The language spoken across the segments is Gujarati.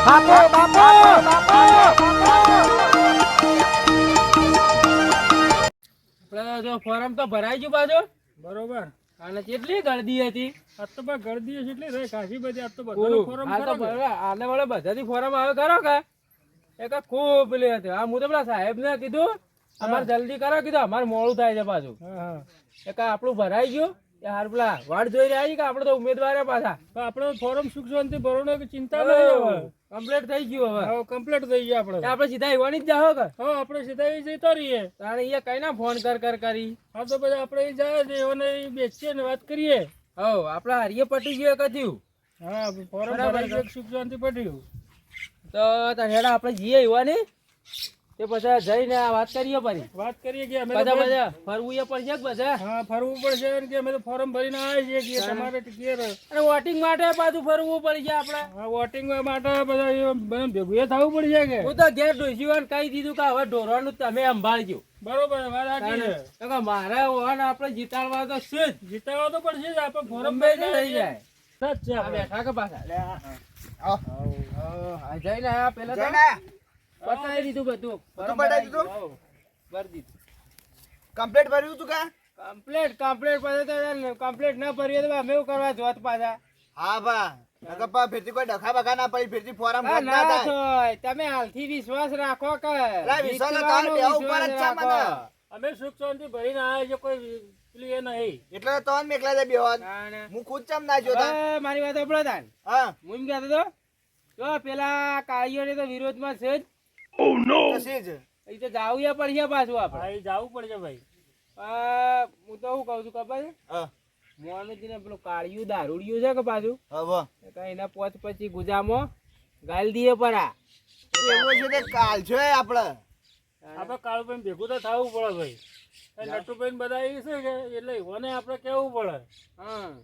બાપુ બાપુ આપણે જો ફોરમ તો ભરાઈ ગયું પાછો બરોબર. અને કેટલી ગળદી હતી આજ તો બા ગળદી છે એટલે રે કાશી બધી આજ તો બધાનો ફોરમ આ તો કરો કે? ભરવા આને વડે બધાથી ફોરમ આવે કરો કે એક ખૂબ પેલી હતી આ હું તો પેલા સાહેબ ને કીધું અમારે જલ્દી કરો કીધું અમારે મોડું થાય છે પાછું હા. એક આપણું ભરાઈ ગયું એ હાર પેલા વાડ જોઈ રહ્યા છે કે આપણે તો ઉમેદવાર પાછા તો આપણે ફોરમ સુખ શાંતિ ભરવાનો કે ચિંતા નહીં હવે. કમ્પ્લીટ થઈ ગયું હવે હવે કમ્પ્લીટ થઈ ગયા આપણે. આપણે સીધા એવાની જ જાઓ કે હા આપણે સીધા એ જતા રહીએ. તાણે એ કઈ ના ફોન કરી હા તો પછી આપણે એ જાય છે એઓને ઈ બેસીએ ને વાત કરીએ. હવ આપડા હરિયે પટી ગયું કથ્યું હા ફોરમ બરાબર ભરાઈ છે. ગયું, સુખ શાંતિ પટ્યું. તો હેડા આપણે જઈએ એવાની તે પછી જઈને આ વાત કરીએ પછી વાત કરીએ કે અમે તો બધા બસ- બધા ફરવું એ પડશે કે બધા હા ફરવું પડશે ને કે અમે તો ફોરમ ભરીને આવ્યા છીએ કે તમારે ટિકિટ. અને વોટિંગ માટે પાછું ફરવું પડશે આપણે હા વોટિંગ માટે બધા એ બધા ભેગું એ થવું પડશે કે હું તો ઘેર ડોસીવાને કહી દીધું કે હવે ઢોરવાનું તમે સંભાળજો બરોબર વાત સાચી છે. તો કે મારે ઓન આપણે જીતાડવા તો છે જ જીતાડવા તો પડશે જ આપણે ફોરમ ગમે તે થઈ જાય સચ છે આ આપણે. બેઠા કે પાછા લે આવો. આ જઈને આયા પેલા તો જઈને બતાવી દીધું બધું બધું બતાવી દીધું? હવ, ભરી દીધું કમ્પ્લીટ ભર્યું તું કા? કમ્પ્લીટ પછી તો કમ્પ્લીટ ના ભરીએ તો અમે એવું કરવા જોત પાછા હા ભા નકર પા ફેરથી કોઈ ડખા બખા ના પડી ફેરથી ફોરમ આ ભર ના ના થાય. થોય. તમે હાલથી વિશ્વાસ રાખો કે અલા, વિશ્વાસ તો જીતવાનો તાર બેવ ઉપર જ વિશ્વાસ છે મને. રાખો. અમે સુખ શાંતિ ભરીને આવ્યા છે કોઈ પેલી એ નહીં. એટલે તો તોન મેકલા દે બેવાન. તાણે. હું ખુદ ચમ ના જોતા. હવે મારી વાત સાંભળો તાન. હા હું એમ કહેતો તો જો પેલા કાળીઓને તો વિરોધમાં છે જ તો છે જ. એ તો જાવું ય પડશે પાછું આપણે હા એ જવું પડશે ભાઈ. હું તો શું કહું છું ખબર છે હા મોનુજીને પેલું કાળિયું દારૂડિયું છે કે પાછું હવે કઈ એના પોચ પછી ગુજામાં ગાલ દીએ પરા એવું છે તે કાલ છે આપણે. આપણે કાળુભાઈ ભેગું તો થવું પડે ભાઈ. એ નટુભાઈ બધા એ છે કે એટલે એઓને આપણે કેવું પડે. હા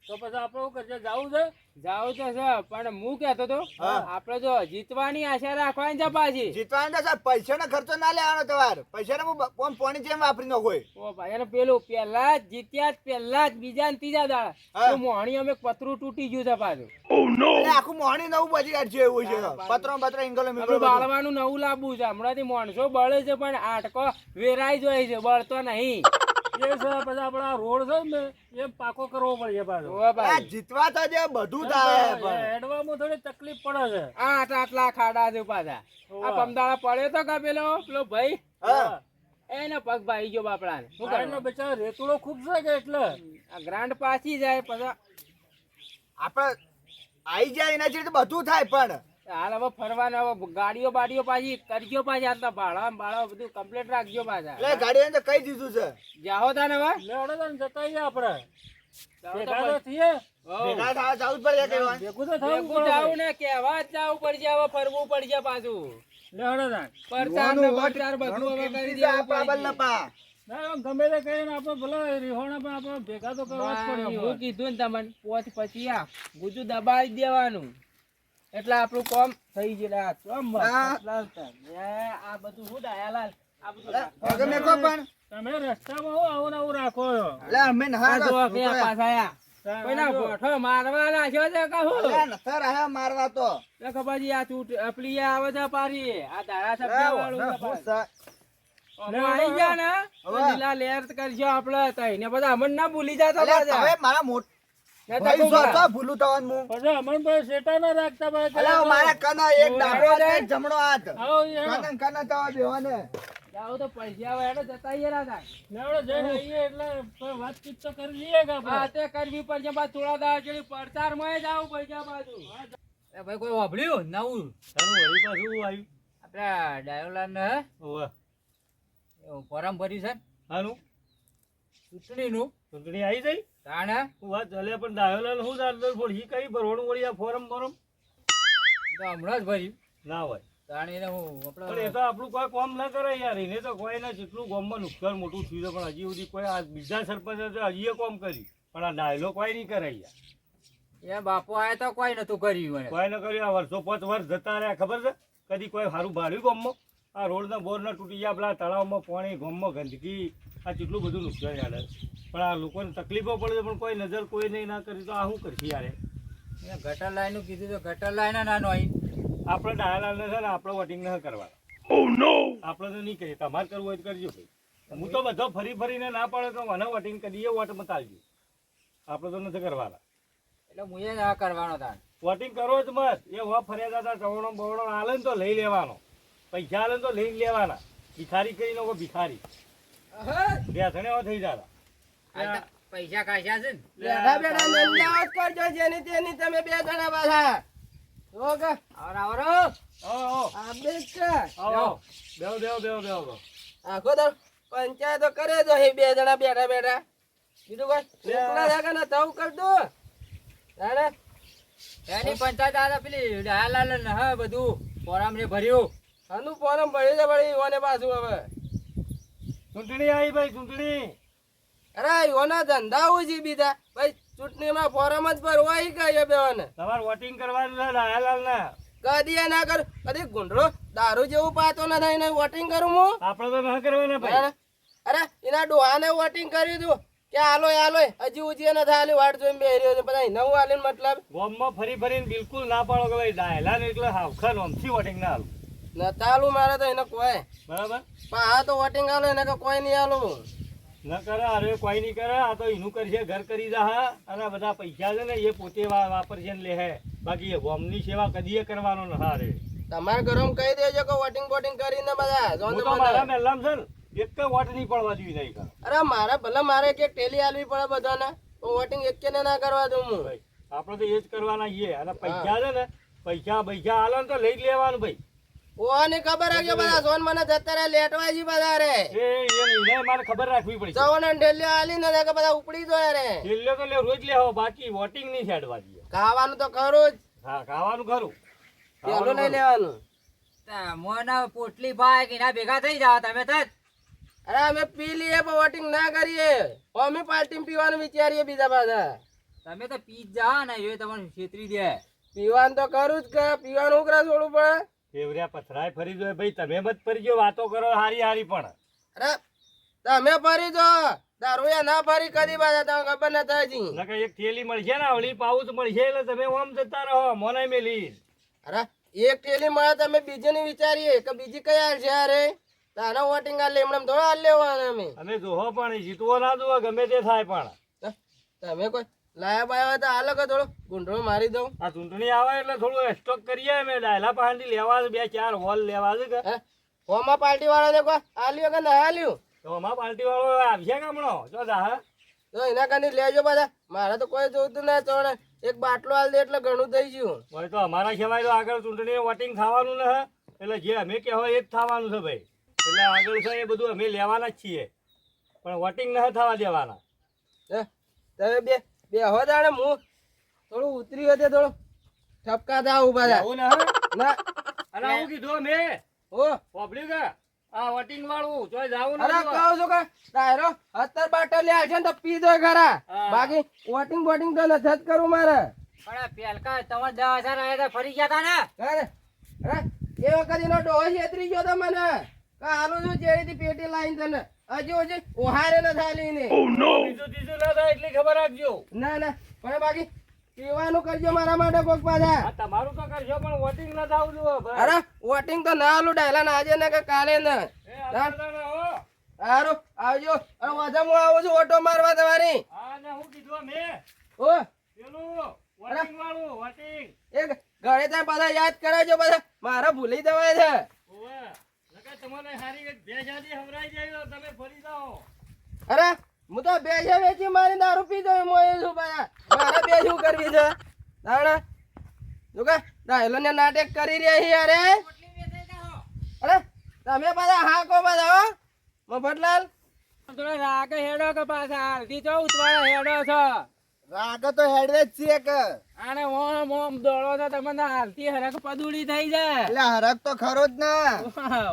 તો પછી આપણે શું કરશે જવું છે. જાવું તો છે પણ હું કહેતો તો હા. આપણે જો જીતવાની આશા રાખવાની છે પાછી જીતવાનું તો સાહેબ પૈસાનો ખર્ચો ના લેવાનો તમાર. પૈસાને હું કોણ પોણી જેમ વાપરી નો કોઈ. ઓ ભાઈ એને પેલું પહેલા જ જીત્યા જ પહેલા જ બીજા ને ત્રીજા દાડા હા. તો મોહણી અમે પતરું તૂટી ગયું છે પાછું અને આખું મોહણી નવું બધી કાઢશે એવું છે. પત્રો ઇંગલો આપણે મિંગલો બધું. બાળવાનું નવું લાવવું છે હમણાંથી માણસો બળે છે પણ આટકો વેરાઈ જાય છે બળતો નહીં એ છે પછી આપણે આ રોડ છે ને એ પાકો કરવો પડશે પાછો. ઓ આ ભાઈ જીતવા તો જે બધું થાય પણ. હેડવામાં થોડી તકલીફ પડે છે. આટલા ખાડા છે પાછા આ હોવે. પમદાળા પડ્યો તો કે પેલો ભાઈ હા એને પગ ભાઈ ગયો બાપડાને શું આ એનો કરવાનું? બિચારો રેતુડો ખૂબ છે કે એટલે આ ગ્રાન્ડ પાછી જાય પછી આપણે આઈ જાય એના જેવું તો બધું થાય પણ. હાલ હવે ફરવાના હવે ગાડીઓ બાડીઓ પાછી કરજો પાછી આટલા ભાડા બધું કમ્પ્લીટ રાખજો પાછા એટલે ગાડીઓ તો કઈ દીધું છે. જાઓ તાને હવે લેવડો તો ને જતા આવીએ આપણે. જાઓ તો ભેગા તો પછી. થઈએ. હોવ. ભેગા થવા જવું જ પડે કહેવાય. ભેગું તો થવું ભેગું જાવું ને કહેવા જ જાવું પડશે હવે ફરવું પડશે પાછું લેવડો તાણ. પ્રચાર ને જોવાનું હોત, પ્રચાર બધું ઘણું હવે કિંમતી કરી છે દેવું આપણા પડશે. ના બલના પા. ગમે તે કહીને આપણે ભલે રિહોણા પણ આપણે ભેગા તો કરવા જ પડે. હું કીધું ને તમને પોચ પછી આ ગુજુ દબાવી દેવાનું એટલે આપણું કામ થઈ ગયેલા આ બધું શું ડાયાલાલ આ બધું પગે મેકો પણ. તમે રસ્તામાં હું આવું ને આવું રાખો છો. એટલે અમે નહાર આ જો તો કે આ પાછા આયા. કોઈના ગોઠો મારવાના છો તે કહું અલ્યા નથા રહ્યા મારવા તો. તો કે પછી આ ચૂંટ આપલી આવે છે પારી આ ધારાસભ્ય વાળું છે હું પાછું. સા- અમે આઈ ગયા ને તો હવે. લીલા લેર કરજો આપણે તઈને બધા અમન ના ભૂલી જાતા અલ્યા પાછા. તમે મારા મોટ ને તો ભાઈ કહું જો કે તો ભૂલું થવાનું હું. પછી અમન ભાઈ શેટા ના રાખતા ભાઈ. અલ્યા મારા કના એક ડાબો હાથ ને એક જમણો હાથ. આવો યાર. કના થવા દેવાને. જાઓ તો પૈસા આવે એટલે જતા આઈએ રાતા. લેવડો જઈને આવીએ એટલે કોઈ વાતચીત તો કરી લઈએ કે હા આપણે. તે કરવી પડશે પાછું થોડા દાડા જેવી પ્રચારમાં જ આવું પડશે પાછું. એ ભાઈ કોઈ વાપર્યું નવું તારું વળી પાછું આવ્યું. આપડા ડાયોલાલ ને ઓવે. ફોરમ ભર્યું છે હાલું ચૂંટણીનું ચૂંટણી આવી જઈ. તાણે હું વાત ચાલે પણ ડાયોલાલ હું દાદલ બોલ ઈ કઈ ભરવાનું વળી આ ફોરમ ફોરમ તો હમણાં જ ભર્યું ના હોય. તાણે એને હું પણ એ તો આપણું કોઈ કામ ના કરે યાર. એને તો કોઈને જેટલું ગામમાં નુકસાન મોટું થયું છે પણ હજી સુધી કોઈ આ બીજા સરપંચ હજી એ કામ કરી પણ આ ડાયલો કોઈ નહીં કરે યાર. એ બાપુ આયા તો કોઈ નતું કર્યું એને. કોઈ ન કર્યું. આ વર્ષો 5 વર્ષ જતા રહ્યા ખબર છે કદી કોઈ સારું ભાડ્યું ગામમાં. આ રોડના બોરના તૂટી ગયા પેલા તળાવમાં પાણી ગામમાં ગંદકી આ કેટલું બધું નુકસાન યાર. પણ આ લોકોને તકલીફો પડે છે પણ કોઈ નજર કોઈ નહીં ના કરી તો આ શું કરશે યાર. એને ગટર લાઈન નું કીધું તો ગટર લાઈન ના નો આવી આપણે ડાયાલાલને છે ને આપણે વોટિંગ ન કરવાના. આપણે તો નહીં કરીએ. તમારે કરવું હોય તો કરજો ભાઈ. હું તો બધો ફરી ફરીને ના પાડે તો મને વોટિંગ કરીએ વોટ મત આલજો. આપણે તો નથી કરવાના. એટલે હું એ ના કરવાનો તાર. વોટિંગ કરો જ મત. એ હો ફરિયાદ હતા ચવણો બવણો આલે ને તો લઈ લેવાનો. પૈસા આલે ને તો લઈ લેવાના. ભિખારી કરી નાખો ભિખારી. બેસણે એવા થઈ જતા. આ તો પૈસા કાઢ્યા છે ને. બેઠા બેઠા નિંદાઓ જ કરજો જેની તેની તમે બે જણા પાછા. જો કે આવરો આવો આ બે જ છે. આવો બેહો. આખો તો પંચાયતો કરે તો અહીં બે જણા બેઠા બેઠા. કીધું કોઈ એકલા જાગે ને તવ કર દો. તારે એની પંચાયત આ પેલી ડાયાલાલ ને હા બધું ફોરમ ને ભર્યું. આનું ફોરમ ભરી દે વળી ઈવોને પાછું હવે. ચૂંટણી આવી ભાઈ ચૂંટણી. અરે ઈવોના ધંધા હોય છે બીજા. ભાઈ ચૂંટણીમાં ફોરમ જ ભરવા ઈ કહીએ બેવાને. તમારે વોટિંગ કરવાનું છે ડાયાલાલ ના. કદી એ ના કરું કદી ગુંડળો દારૂ જેવું પાતો ના થાય ને વોટિંગ કરું હું. આપણે તો ના કરવાના ભાઈ. અરે એના ડોહાને વોટિંગ કર્યું તું કે આલો હજી ઉજી એને થાલી વાટ જોઈને બેહી રહ્યો છે બધા નવું આલીને મતલબ ગામમાં ફરી ફરીને બિલકુલ ના પાડો કે ભાઈ ડાયાલાલ એટલે હાવખા નોમથી વોટિંગ ના આલું. નતાલું મારે તો એને કોઈ બરાબર. પણ આ તો વોટિંગ આલો એને કે કોઈ નહીં આલું. ન કરે અરે કોઈ નહીં કરે. આ તો એનું કરશે ઘર કરી જા અને બધા પૈસા છે ને એ પોતે વાપરશે ને લે. બાકી એ ગામની સેવા કદી કરવાનો ન હારે. તમારે ઘરમાં કહી દેજો કે વોટિંગ બોટિંગ કરીને બધા હું જોજો તો બધા. મારા મહેલામ છે ને એક વોટ નહીં પડવા દેવી નહીં કરે. અરે મારે ભલે મારે કે ટેલી આલવી પડે બધાને તો વોટિંગ એક ને ના કરવા દઉં હું. ભાઈ આપણે તો એ જ કરવાના છીએ. અને પૈસા છે ને પૈસા આલો ને તો લઈ જ લેવાનું ભાઈ. ઓની ખબર રાખજો બધા સોન મને જતા રહ્યા લેટવા જી બધા રે એને મારે ખબર રાખવી પડી. ચવન ઢેલ્યો આલી ને કે બધા ઉપડી જોયા રે. છેલ્લે તો લે રોજ લેવો બાકી વોટિંગ નહીં છેડવા દઈએ. ખાવાનું તો ખરું જ હા ખાવાનું ખરું. પેલું લઈ લેવાનું. મોના પોટલી ભાઈ કે એના ભેગા થઈ જાવ તમે તો. અરે અમે પી લઈએ પણ વોટિંગ ના કરીએ. અમે પાર્ટી પીવાનું વિચારીએ બીજા પાછા. તમે તો પી જ જાઓ ને એ તમને છેતરી દે. પીવાનું તો કરું જ કે પીવાનું ઉકરા છોડવું પડે. ફેવર્યા પથરાય ફરી જોઈએ ભાઈ. તમે મત ફરી જો વાતો કરો હારી પણ. અરે તમે ફરી જો દારૂયા ના ફરી કદી પાછા તમને ખબર ના થાય જી. નકર એક થેલી મળશે ને આવડી પાઉચ મળશે એટલે તમે ઓમ જતા રહો મોને મેલી. અરે એક ટેલી મળે તમે બીજી ની વિચારીએ કે બીજી કયા છે અરે તારા વોટિંગ આ લેમડમ થોડા હાલ લેવાના અમે જોહો પણ જીતવો ના જોવો ગમે તે થાય પણ. તમે કોઈ લાયા બાયા તો હાલો કે થોડો ગુંડળો મારી દઉં. આ ચૂંટણી આવે એટલે થોડું સ્ટોક કરીએ અમે ડાયલા પાસેથી લેવા છે 2-4 હોલ લેવા છે કે. હોમાં પાર્ટી વાળાને કોઈ હાલ્યો કે ના હાલ્યું તો અમારા પાર્ટી વાળો આવશે કે હમણાં જો દા. તો એના કારણે લેજો બધા. મારે તો કોઈ જોતું ના ચોણે એક બાટલો હાલ દે એટલે ઘણું થઈ ગયું. હોય તો અમારા સિવાય તો આગળ ચૂંટણી વોટિંગ થવાનું ને એટલે જે અમે કહેવાય એ જ થવાનું છે ભાઈ. એટલે આગળ છે એ બધું અમે લેવાના જ છીએ પણ વોટિંગ ન થવા દેવાના. તમે બે હો દાડે હું થોડું ઉતરી હતી થોડું ઠપકા દા ઉભા થા આવું ને ના. અને આવું કીધું અમે ઓ પોપડ્યું કે આ વોટિંગ વાળું ચોય જાવું અરે નથી. કહું છું કે ડાયરો 70 બાટલ લે છે ને તો પી દો ખરા. હા. બાકી વોટિંગ બોટિંગ તો નથી જ કરું મારે. પણ પેલકા તમારે 10,000 આયા તા ફરી ગયા તા ને. અરે અરે એ વખત એનો ડોહો છેતરી ગયો તો મને કે હાલો છું ચેડીથી પેટી લાઈન તને હજી ઓહારે ન થાલી ને. બીજું ત્રીજું ના થાય એટલી ખબર રાખજો. ના ના પણ બાકી પીવાનું કરજો મારા માટે કોક પાછા. આ તમારું તો કરશો પણ વોટિંગ ન થવું જોઈએ. અરે વોટિંગ તો ના આલું ડાયલા ને આજે ને કે કાલે ને. સારું આવજો. અરે વાજા હું આવું છું ઓટો મારવા તમારી. હા ને હું કીધું અમે ઓ પેલું વોટિંગ વાળું વોટિંગ. એક ઘરે ત્યાં પાછા યાદ કરાવજો બધા મારે ભૂલી જવાય છે. ઓવે નકર તમારે હારી એક ભેજાદી હમરાઈ જાય તો તમે ફરી જાઓ. અરે હું તો બે છે વેચી મારી દારૂ પી દઉં મોય છું પાછા મારે બે શું કરવી છે દાણા જો કે ડાયલો ને નાટક કરી રહ્યા છે અરે અરે તમે પાછા હા કો બધા હો મફતલાલ. થોડા રાગે હેડો કે પાછા હાલથી તો ઉતવાળા હેડો છો. રાગ તો હેડવે જ છે કે આને ઓમ ઓમ દોડો તો તમને હાલથી હરખ પદુડી થઈ જાય. એટલે હરક તો ખરો જ ને.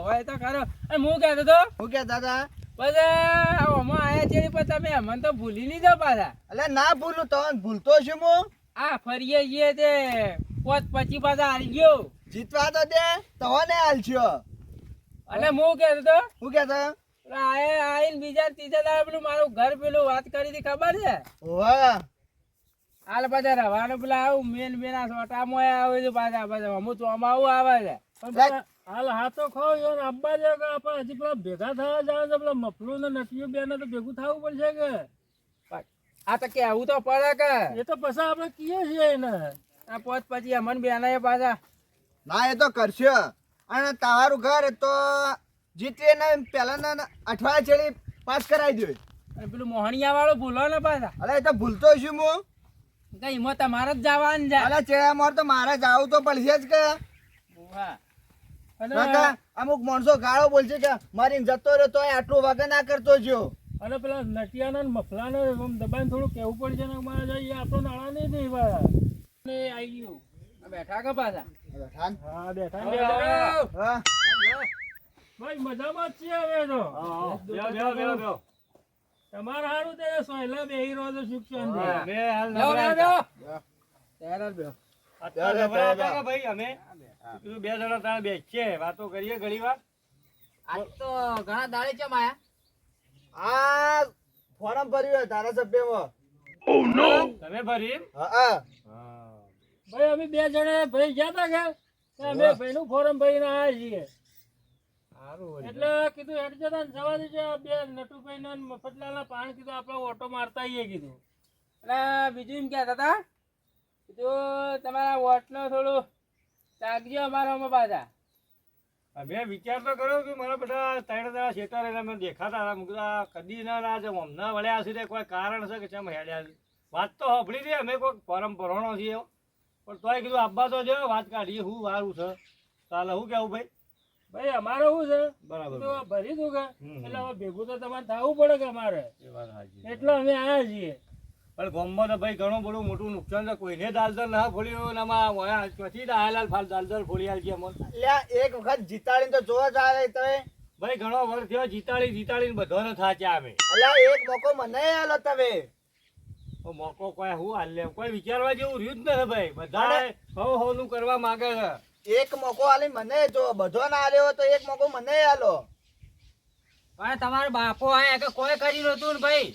હોય તો ખરો. અને હું કહેતો તો હું કે દાદા પછી ઓમાં આયા છે પછી તમે મને તો ભૂલી લીધો પાછા. એટલે ના ભૂલું તો ભૂલતો છું હું. આ ફરીએ છીએ તે પોત પછી પાછા હારી ગયો. જીતવા તો દે તો ને હાલ છો. અને હું કહેતો તો હું કેતો આઈને બીજા ત્રીજા દાડે પેલું મારું ઘર પેલું વાત કરી હતી ખબર છે. વાહ હાલ પાછા રવાનું પેલા આવું મેન આ સોટામાં આવે છે પાછા પાછા અમુક ચોમાં આવું આવે છે પણ પેલા હાલ હાથો ખાવ યો આબ્બા જે કે આપણે હજી પેલા ભેગા થવા જાવ છે પેલા મફલું ને નટિયું બેને તો ભેગું થવું પડશે કે આ તો કેવું તો પડે કે એ તો પછી આપણે કીએ છીએ એને આ પોત પછી અમન બેના પાછા ના એ તો કરશે અને તમારું ઘર તો જીતીએ ને પહેલાના અઠવાડિયા છેડી પાસ કરાવી દો. અને પેલું મોહણિયા વાળો ભૂલો ને પાછા અરે એ તો ભૂલતો છું હું. કઈ એમાં તમારે જ જવાનું છે અરે ચેડા માર તો મારે જાવું તો પડશે જ કે હા. અને કાકા, અમુક માણસો ગાળો બોલશે કે મારી જતો રહ્યો તો આટલું વગર ના કરતો જો. અને પેલા નટિયાના ને મફલાને આમ દબાઈને થોડું કહેવું પડશે ને મારે જઈએ આપણો નાણાં નહીં દે ભાઈ ને આવી ગયું આ બેઠા કે પાછા હા બેઠા ને હા, બેઠા. હા ભાઈ મજામાં જ છીએ હવે તો બેહો, બેહો, બેહો. તમારે સારું તે સોયલા બેહી રહ્યો તો સુખ શાંતિ. અમે હાલ બેહો, નવરા બેહો, હતા. તૈયાર જ બેહો. અત્યારે નવરા હતા કે ભાઈ અમે કીધું બે જણા તારે બેસીએ વાતો કરીએ ઘણી વાર. આજ તો ઘણા દાડે ચમ આયા આ ફોરમ ભર્યું ધારાસભ્યમાં. તમે ભરી હા ભાઈ અમે બે જણા ભાઈ ગયા તા કે અમે ભાઈનું ફોરમ ભરીને આવ્યા છીએ એટલે કીધું હેડ જતા ને જવા દેજો આ બે નટુભાઈ ને મફતલાલના પાણ કીધું આપણે ઓટો મારતા આવીએ કીધું અને બીજું એમ કહેતા હતા કીધું તમારા વોટનો થોડું તાકજો અમારામાં પાછા અમે વિચાર તો કર્યો કે મારા બધા ત્રણ દાડા શેટા રહેલા મને દેખાતા હતા. મેં કીધું આ કદી ના રાજ હમણાં વળ્યા હશે તે કોઈ કારણ છે કે ચમ હેડ્યા છે. વાત તો સાંભળી હતી અમે કોઈ ફોરમ ભરવાનો છીએ પણ તોય કીધું આબ્બા તો જો વાત કાઢીએ શું વારું છે ચાલે શું કેવું ભાઈ ભાઈ અમારે શું છે બરાબર કીધું ભરી દઉં કે હમ. એટલે હવે ભેગું તો તમારે થવું પડે કે અમારે એ વાત સાચી. એટલે અમે આવ્યા છીએ પણ ગામમાં તો ભાઈ ઘણું બધું મોટું નુકસાન છે. કોઈને દાલદર ના ફોડ્યું ને આમાં ક્યાંથી દાહેલાલ ફાલ દાલદર ફોડી આલ છે અમને. લ્યા એક વખત જીતાડીને તો જોવા ચાલે તમે. ભાઈ ઘણો વર્ષ થયો જીતાડીને બધાને થાચ્યા અમે. અલ્યા એક મોકો મને આલો તમે. તો મોકો કોઈ હું હાલ લે કોઈ વિચારવા જેવું રહ્યું જ નથી ભાઈ. બધા હવ નું કરવા માંગે છે. એક મોકો આલી મને જો બધો ના આલ્યો તો એક મોકો મને આલો. પણ તમારો બાપો આયા કે કોઈ કરી નતું ને ભાઈ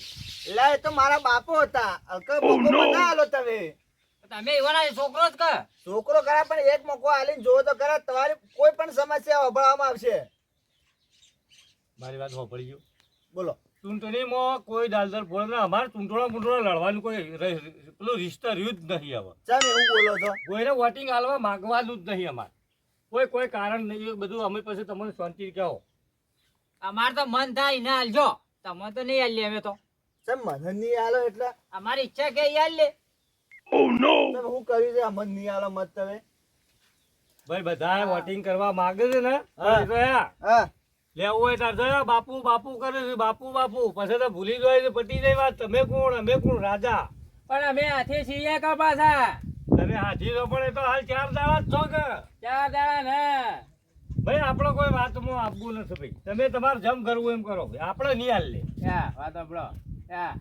લે એ તો મારા બાપો હતા. અલકા મોકો મને આલો તમે. તમે એવાના છોકરો જ કે છોકરો ખરા પણ એક મોકો આલીને જોવો તો ખરા તમારી કોઈ પણ સમસ્યા ઉભરાવામાં આવશે. મારી વાત સાંભળી ગયો. બોલો. ચૂંટણીમાં કોઈ દાલદર ફોડે ને અમારે ચૂંટણા લડવાનું કોઈ પેલું રિશ્તા રહ્યું જ નહીં હવે. ચમ એવું બોલો છો? કોઈને વોટિંગ આલવા માંગવાનું જ નહીં અમારે. કોઈ કારણ નહીં. એ બધું અમે પછી તમને શાંતિ કહો. અમાર તો મન થાય ને હાલજો તમે તો નહીં હાલી અમે તો ચમ મને નહીં આલો એટલે અમારી ઈચ્છા કે હાલ લે તમે શું કર્યું છે? આ મન નહીં આલો મત તમે. ભાઈ બધા વોટિંગ કરવા માંગે છે ને હા. તો યા હા લેવું હોય તાર તો બાપુ બાપુ કરે છે બાપુ પછી તો ભૂલી જાય છે પટી જાય વાત. તમે કોણ અમે કોણ રાજા. પણ અમે હાથે છીએ કે પાછા તમે હાથી તો પડે તો હાલ 4 દાડા જ છો કે ચાર દાડા ને ભાઈ આપણે કોઈ વાતમાં આપવું નથી ભાઈ. તમે તમારે જેમ કરવું એમ કરો ભાઈ. આપણે નહીં હાલ લે. યા વાત સાંભળો યા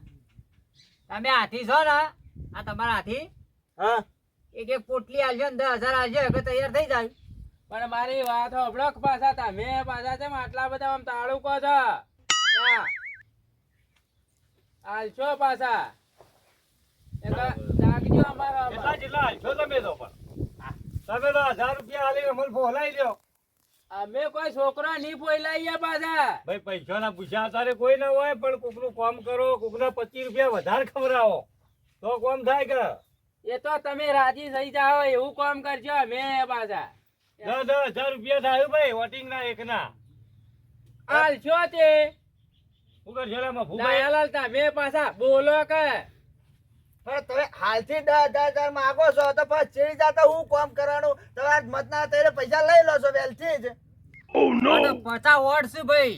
તમે હાથી છો ને આ તમારા હાથી હા એક પોટલી આલજો ને 10,000 આલજો એટલે તૈયાર થઈ જાય પણ મારી વાત સાંભળો કે પાછા તમે પાછા છે આટલા બધા આમ તાળું કહો છો યા આલશો પાછા એટલે જાગજો અમારા જેટલા હાલશો તમે તો પણ તમે તો 1000 રૂપિયા હાલી અમલ ફોલાઈ દો. અમે કોઈ છોકરા નહીં પોઈલાઈએ પાછા ભાઈ પૈસાના પૂછ્યા તારે કોઈ ના હોય પણ કોકનું કામ કરો કોકના 25 રૂપિયા વધારે ખવડાવો તો કામ થાય કે એ તો તમે રાજી થઈ જાઓ એવું કામ કરજો અમે પાછા 10,000 રૂપિયા થાય ભાઈ વોટિંગ ના એક ના આલશો તે શું કરશો લે મફુભાઈ? દયાલાલ તમે પાછા બોલો કે પણ તમે હાલથી 10,000 માંગો છો તો પછી ચીડી જાતા હું કામ કરવાનું? તમારા મત ના થઈને પૈસા લઈ લો છો વહેલથી જ. 50 વોટ છે ભાઈ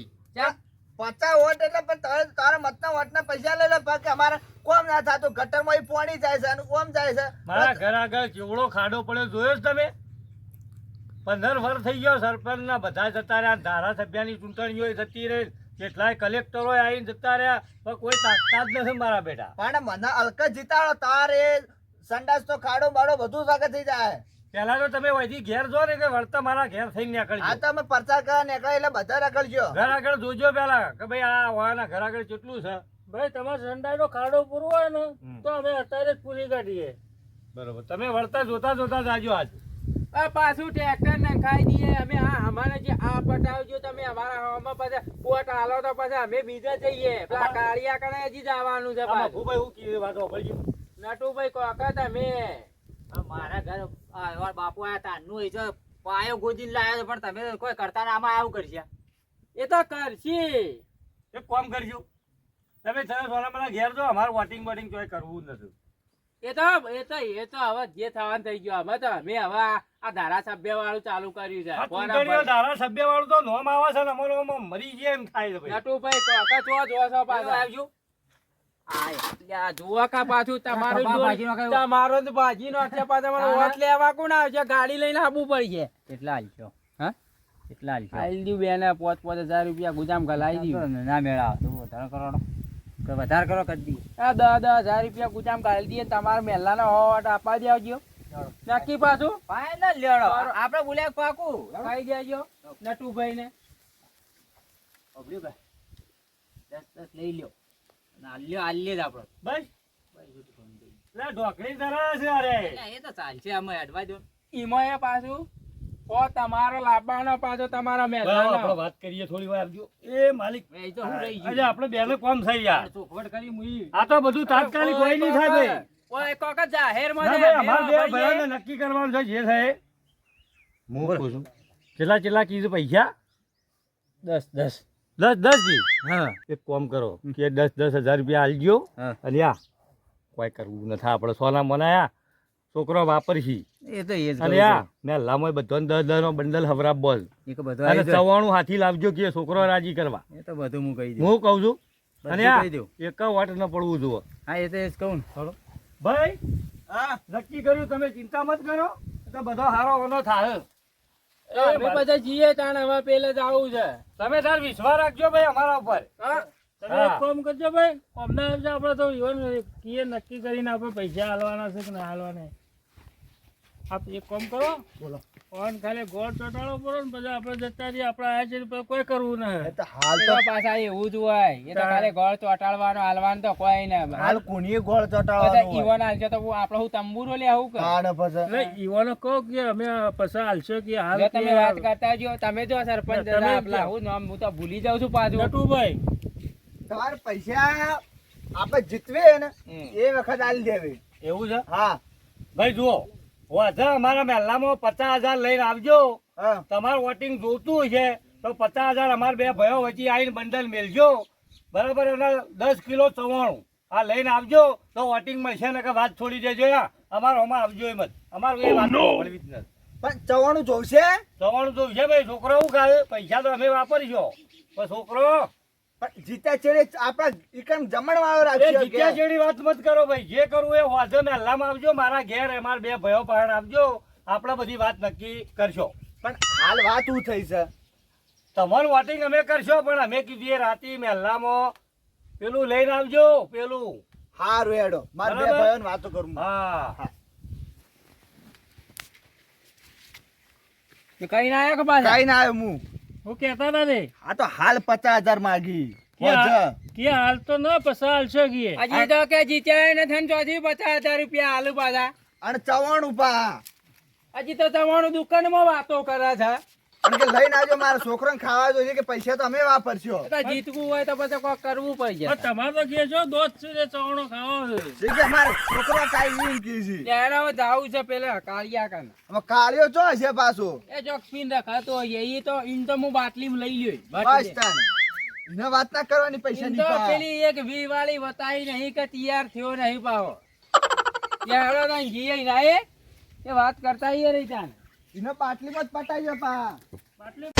50 વોટ એટલે પણ તારા મતના વોટના પૈસા લઈ લો બાકી અમારે કોમ ના થતું. ગટરમાં ઈ પોણી જાય છે અને ઓમ જાય છે. મારા ઘર આગળ કેવડો ખાડો પડ્યો જોયો છે તમે? 15 વર્ષ થઈ ગયો સરપંચ ના બધા જતા રહ્યા. ધારાસભ્યની ચૂંટણીઓ જતી રહી. કેટલાય કલેક્ટરો આવીને જતા રહ્યા પણ કોઈ તાકાત જ નથી મારા બેટા. પણ મને અલકા જીતાડો તારે સંડાસ તો ખાડો બાડો બધું સાગર થઈ જાય. પેલા તો તમે વહીથી ઘેર જો ને કે વળતા મારા ઘેર થઈને નીકળજો. આ તો અમે પરચા કરવા નીકળે એટલે બધા રખડજો. ઘર આગળ જોજો પેલા કે ભાઈ આ વાના ઘર આગળ કેટલું છે. ભાઈ તમારે સંડાઈનો ખાડો પૂરો હોય ને તો અમે અત્યારે જ પૂરી કાઢીએ. બરોબર, તમે વળતા જોતા જોતા જાજો આજ. આ પાછું ટ્રેક્ટર ને ખાઈ દઈએ અમે. આ અમારે જે આ પટાવજો તમે અમારા હવામાં પછી પોટ હાલો તો પછી અમે બીજા જઈએ. પેલા કાળિયા કણે હજી જવાનું છે આમાં પાછું. ભૂભાઈ હું કીધું વાત સાંભળજો. નટુભાઈ કોકા તમે મારા ઘર આ બાપુ આયા તારનું એ જો પાયો ગોજીને લાયો છે, પણ તમે કોઈ કરતા ના, આમાં આવું કરશે. એ તો કરશી. એક કામ કરજો, તમે સોનામાના ઘેર જો, અમારે વોટિંગ બોટિંગ કોઈ કરવું નથી. એ તો હવે જે થવાનું થઈ ગયું. અમે તો અમે હવે આ ધારાસભ્ય વાળું ચાલુ કર્યું છે. આ ચૂંટણીઓ ધારાસભ્ય વાળું તો નોમ આવે છે ને, અમારો આમાં મરી ગયા એમ થાય છે ભાઈ. નટુભાઈ કોકા જો છો પાછું આવજો. આ જુઓ કા પાછું તમારું ભાજીનો કયો? તમારો જ ભાજી નો છે પાછા મને વોટ લેવા કોણ આવશે? ગાડી લઈને આવવું પડશે. કેટલા હાલશો? હા કેટલા હાલશો? આઈ દીધું બેને 5,000 રૂપિયા ગુજામ ગલાઈ દીધું. ના મેળા તો વધારે કરો, વધારે કરો કરી દઈએ. આ 10,000 રૂપિયા ગુજામ ગાળી દઈએ. તમારા મહેલા નો વોટ આપવા દેજો. નક્કી પાછું ફાઈનલ લેડો, આપણે બોલ્યા પાકું. કહી દેજો નટુભાઈ ને. અબલી ભાઈ 10 લઈ લ્યો. આલ્યો જ આપણો. બસ લે ઢોકળી ધરા છે. અરે એ તો ચાલશે, અમે એડવાઈ દો. ઈમાં એ પાછું તમારો લાવવાનો પાછો તમારા આપણે મહેલા વાત કરીએ થોડી વાર. આવજો એ માલિક, એ તો હું રહી આજે આપણે બેને કોમ થઈ યાર. ચોખવટ કરી મુઈ. આ તો બધું તાત્કાલિક કોઈ નહીં થાય ભાઈ. ઓય કોકા જાહેરમાં ના જે ભાઈ, અમારે બે ભેળા ભરીએ. ભાઈઓને નક્કી કરવાનું છે જે થાય. હું કહું છું, કેટલા કીધું પૈસા? 10 જી. હા એક કામ કરો કે 10,000 રૂપિયા આલજો. હા. અને આ કોઈ કરવું નથી, આપણે સોના મનાયા છોકરો વાપરશી. એ તો એ જ અને આ મેલામાં બધાને 10 નો બંડલ હવરાપ બોલ. એક બધું અને આવી જાય. 94 હાથી લાવજો કે છોકરો રાજી કરવા. એ તો બધું હું કહી દઉં. હું કહું છું. અને બધું આ કહી દઉં. એક વાટ ન પડવું જુઓ. હા એ તો એ જ કહું ને. ભાઈ હા નક્કી કર્યું, તમે ચિંતા મત કરો, તો બધો હારો ઓનો થાય. અમે બધા જઈએ તાણ હવે પેલે જ આવું છે. તમે તાર વિશ્વાસ રાખજો ભાઈ અમારા ઉપર. હા? તમે એક કામ કરજો ભાઈ, અમને આવજો. આપણે તો ઈવન કીએ નક્કી કરીને આપણે પૈસા હાલવાના છે કે ના હાલવાના. આપ એક કામ કરો, બોલો ફોન ખાલી ગોળ ચોટાડો પડો ને પછી આપણે જતા રહીએ. આપણે આયા છે પછી કોઈ કરવું એ નહીં. તો હાલ એ તો તો પાછા એવું જ હોય. એ તો ખાલી ગોળ ચોટાડવાનો હાલવાનું તો કોઈ ને. હાલ કોની ગોળ પછી ચટાવવાનું ઈવન હાલશે તો આપણે હું તંબુરો લે આવું કે કાને પછી એટલે ઈવાનો કહો કે અમે પછી હાલશો કે હાલ જો કે તમે વાત કરતા જો તમે જો સરપંચ તમે આપલા જો. હું નામ હું તો ભૂલી જાઉં છું પાછું. નટુભાઈ તમારે પૈસા આપણે જીતવે ને એ વખત આલી દેવી. એવું છે હા ભાઈ? જુઓ વાંધો અમારા મહેલામાં 50,000 લઈને આવજો. હા તમારું વોટિંગ જોતું છે તો 50,000 અમારા બે ભાઈઓ વચ્ચે આવીને બંડલ મેલજો. બરાબર? અને 10 કિલો ચવાણું આ લઈને આવજો તો વોટિંગ મળશે ને કે વાત છોડી દેજો. યાર અમારો અમાર આવજો એમ જ. અમારું એ વાત સાંભળવી જ નથી. પણ ચવાણું જોશે. ચવાણું તો છે ભાઈ. છોકરો શું ખાવે? પૈસા તો અમે વાપરીશો પણ છોકરો પણ જીતા ચેડે આપણા એકમ જમણવાળો એ રાખશે જીત્યા કે જેવી વાત મત કરો ભાઈ. જે કરવું એ વાંધો મહેલામાં આવજો, મારા ઘેર અમારા બે ભાઈઓ પાસે આવજો. આપણે બધી વાત નક્કી કરશો. પણ હાલ વાત શું થઈ છે તમારું વોટિંગ અમે કરશો પણ અમે કીધું એ રાતે મહેલામાં પેલું લઈને આવજો. પેલું હારું હેડો મારે બે બરાબર. ભાઈઓને વાતો કરું હા કઈ ના આવ્યા કે પાછા? કઈ ના આવ્યો હું હું કહેતા હતા ને આ તો હાલ 50,000 માગી કે હાલ તો ન પછી હાલશો કે હજી તો કે જીત્યા નથી ને ચોથી 50,000 રૂપિયા હાલું પાછા. અને ચવાણું પા હજી તો તમારું દુકાનમાં વાતો કરે છે. અને કે લઈને આવજો મારા છોકરાને ખાવા જોઈએ કે પૈસા તો અમે વાપરશો. એ તો જીતવું હોય તો પછી કોઈ કરવું પડશે. પણ તમારે તો કે છો દોધ છે ને ચવાણો ખાવો છે. જે કે અમારા છોકરા કાંઈ એમ કહે છે. ત્યારે હવે જાવું છે પેલા કાળિયા કાન. હવે કાળિયો ચો છે પાછો એ જો પીન રખાતો હોય એ તો ઈન તો હું બાટલીમાં લઈ લ્યો. બસ તાને એને વાત ના કરવાની પૈસા ઈન ની તો પા પેલી એક વી વાળી વતાઈ નહીં કે તૈયાર થયો નહીં પાહો. યાર તો જીએ ના એ વાત કરતા ઈ રહી તાન. એને પાટલીમાં જ પટાઈ પા બાટલી